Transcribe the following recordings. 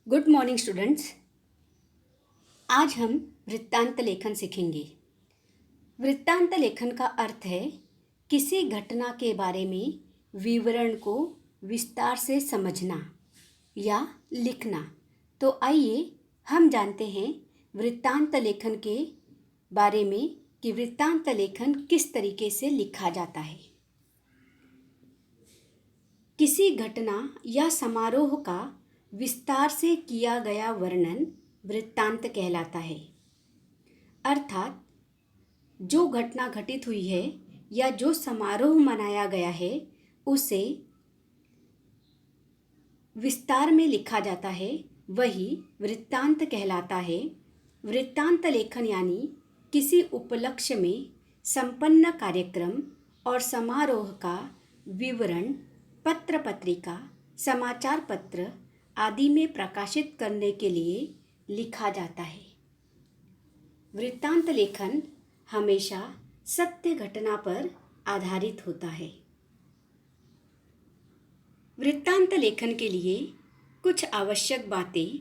Good morning students. आज हम वृत्तांत लेखन सीखेंगे। वृत्तांत लेखन का अर्थ है किसी घटना के बारे में विवरण को विस्तार से समझना या लिखना। तो आइए हम जानते हैं वृत्तांत लेखन के बारे में कि वृत्तांत लेखन किस तरीके से लिखा जाता है। किसी घटना या समारोह का विस्तार से किया गया वर्णन वृत्तांत कहलाता है। अर्थात जो घटना घटित हुई है या जो समारोह मनाया गया है उसे विस्तार में लिखा जाता है, वही वृत्तांत कहलाता है। वृत्तांत लेखन यानी किसी उपलक्ष्य में संपन्न कार्यक्रम और समारोह का विवरण पत्र पत्रिका, समाचार पत्र आदि में प्रकाशित करने के लिए लिखा जाता है। वृत्तांत लेखन हमेशा सत्य घटना पर आधारित होता है। वृत्तांत लेखन के लिए कुछ आवश्यक बातें: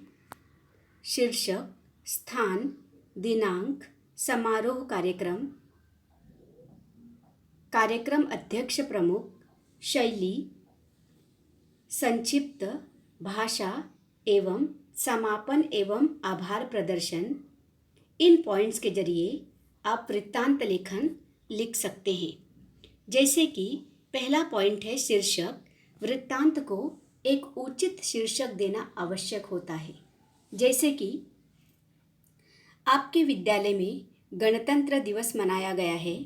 शीर्षक, स्थान, दिनांक, समारोह कार्यक्रम, कार्यक्रम अध्यक्ष प्रमुख, शैली, संक्षिप्त, भाषा एवं समापन एवं आभार प्रदर्शन। इन पॉइंट्स के जरिए आप वृत्तांत लेखन लिख सकते हैं। जैसे कि पहला पॉइंट है शीर्षक। वृत्तांत को एक उचित शीर्षक देना आवश्यक होता है। जैसे कि आपके विद्यालय में गणतंत्र दिवस मनाया गया है,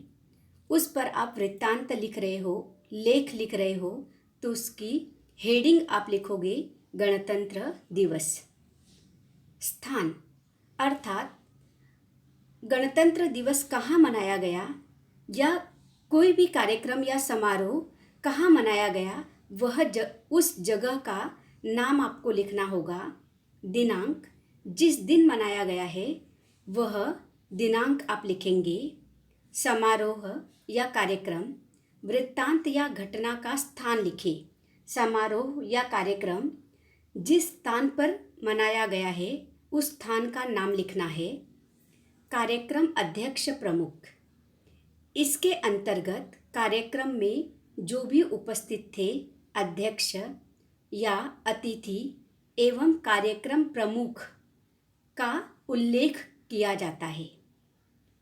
उस पर आप वृत्तांत लिख रहे हो, लेख लिख रहे हो, तो उसकी हेडिंग आप लिखोगे गणतंत्र दिवस। स्थान अर्थात गणतंत्र दिवस कहाँ मनाया गया या कोई भी कार्यक्रम या समारोह कहाँ मनाया गया, उस जगह का नाम आपको लिखना होगा। दिनांक, जिस दिन मनाया गया है वह दिनांक आप लिखेंगे। समारोह या कार्यक्रम, वृत्तांत या घटना का स्थान लिखें। समारोह या कार्यक्रम जिस स्थान पर मनाया गया है उस स्थान का नाम लिखना है। कार्यक्रम अध्यक्ष प्रमुख, इसके अंतर्गत कार्यक्रम में जो भी उपस्थित थे अध्यक्ष या अतिथि एवं कार्यक्रम प्रमुख का उल्लेख किया जाता है।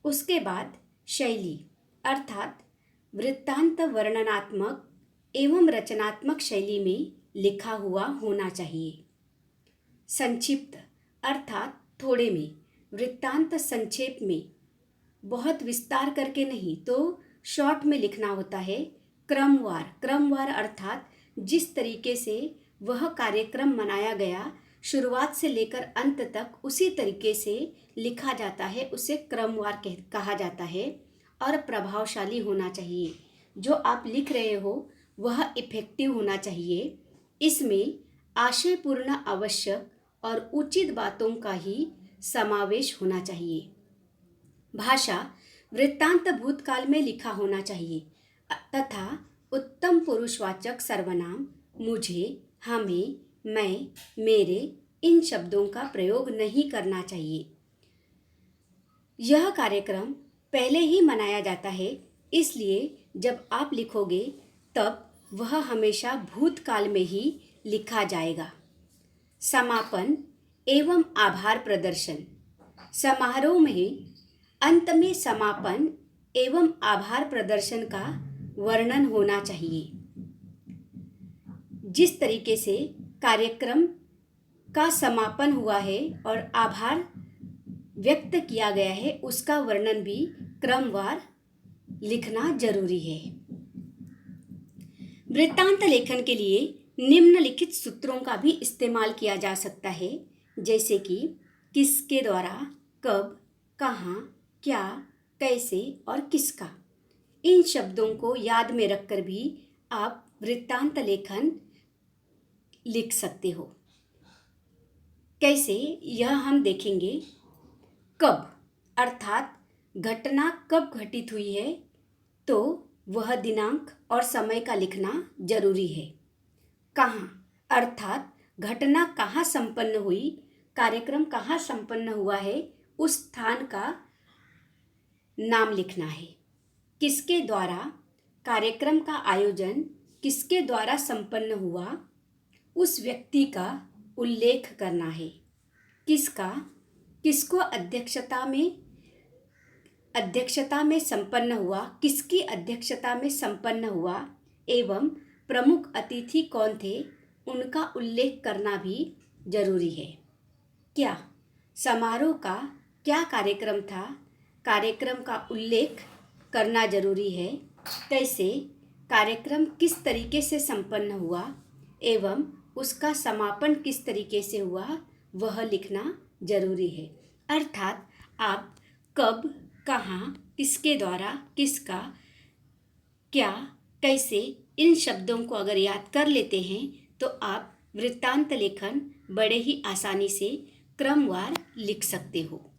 उसके बाद शैली अर्थात वृत्तांत वर्णनात्मक एवं रचनात्मक शैली में लिखा हुआ होना चाहिए। संक्षिप्त अर्थात थोड़े में, वृत्तांत संक्षेप में, बहुत विस्तार करके नहीं तो शॉर्ट में लिखना होता है। क्रमवार अर्थात जिस तरीके से वह कार्यक्रम मनाया गया शुरुआत से लेकर अंत तक उसी तरीके से लिखा जाता है, उसे क्रमवार कहा जाता है। और प्रभावशाली होना चाहिए। जो आप लिख रहे हो वह इफेक्टिव होना चाहिए। इसमें आशयपूर्ण, आवश्यक और उचित बातों का ही समावेश होना चाहिए। भाषा, वृत्तांत भूतकाल में लिखा होना चाहिए तथा उत्तम पुरुषवाचक सर्वनाम मुझे, हमें, मैं, मेरे इन शब्दों का प्रयोग नहीं करना चाहिए। यह कार्यक्रम पहले ही मनाया जाता है, इसलिए जब आप लिखोगे तब वह हमेशा भूतकाल में ही लिखा जाएगा। समापन एवं आभार प्रदर्शन, समारोह में अंत में समापन एवं आभार प्रदर्शन का वर्णन होना चाहिए। जिस तरीके से कार्यक्रम का समापन हुआ है और आभार व्यक्त किया गया है उसका वर्णन भी क्रमवार लिखना जरूरी है। वृत्तांत लेखन के लिए निम्नलिखित सूत्रों का भी इस्तेमाल किया जा सकता है। जैसे कि किसके द्वारा, कब, कहाँ, क्या, कैसे और किसका। इन शब्दों को याद में रखकर भी आप वृत्तांत लेखन लिख सकते हो। कैसे, यह हम देखेंगे। कब अर्थात घटना कब घटित हुई है तो वह दिनांक और समय का लिखना जरूरी है। कहाँ अर्थात घटना कहाँ संपन्न हुई, कार्यक्रम कहाँ संपन्न हुआ है, उस स्थान का नाम लिखना है। किसके द्वारा कार्यक्रम का आयोजन किसके द्वारा संपन्न हुआ, उस व्यक्ति का उल्लेख करना है। किसका, किसको अध्यक्षता में संपन्न हुआ, किसकी अध्यक्षता में संपन्न हुआ एवं प्रमुख अतिथि कौन थे, उनका उल्लेख करना भी जरूरी है। क्या समारोह का क्या कार्यक्रम था, कार्यक्रम का उल्लेख करना जरूरी है। कैसे कार्यक्रम किस तरीके से संपन्न हुआ एवं उसका समापन किस तरीके से हुआ, वह लिखना जरूरी है। अर्थात आप कब, कहाँ, किसके द्वारा, किसका, क्या, कैसे, इन शब्दों को अगर याद कर लेते हैं तो आप वृत्तांत लेखन बड़े ही आसानी से क्रमवार लिख सकते हो।